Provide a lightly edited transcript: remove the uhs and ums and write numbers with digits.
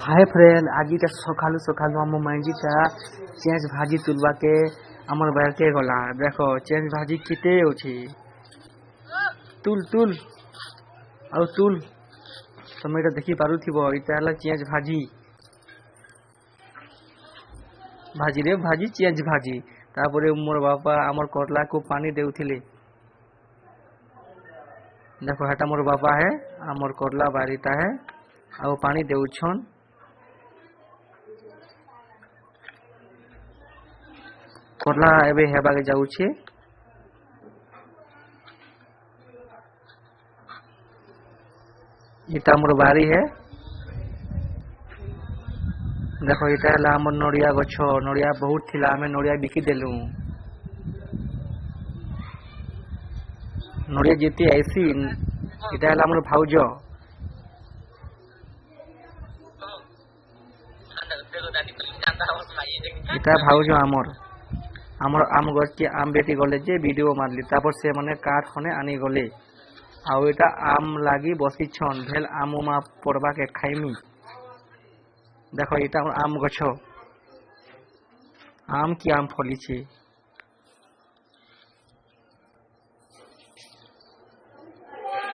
Hi friend आज सकालू सकालू आम माइंडीटा change भाजी तुलवाके आमर बाहर गला देख चेंज भाजी केते अच्छे तुल तुल आउ तुल तुम ये देखी पारुथिबो इटा हला चेंज भाजी भाजी रे भाजी चेंज भाजी तापरे मोर बापा आमर करला को पानी देउथिले देखो हेटा मोर बापा है आमर करला बारीटा है आउ पानी देउछन करला एबे हेबाके जाउछे इटा मोर बारी है देखो इटा हला हमर नड़िया गछ नड़िया बहुत थिला हमें नड़िया बिकी देलु नड़िया जेती ऐसी इटा हला हमर भाउज इटा भाउज आमर आमर आम गछ के आम बेटी गले जे वीडियो मारली तापर से माने काठ खने आनी गले आउ एटा आम लागी बसी छन भेल आम मा पड़वा के खाइमी देखो इटा आम गछ आम की आम फली छे।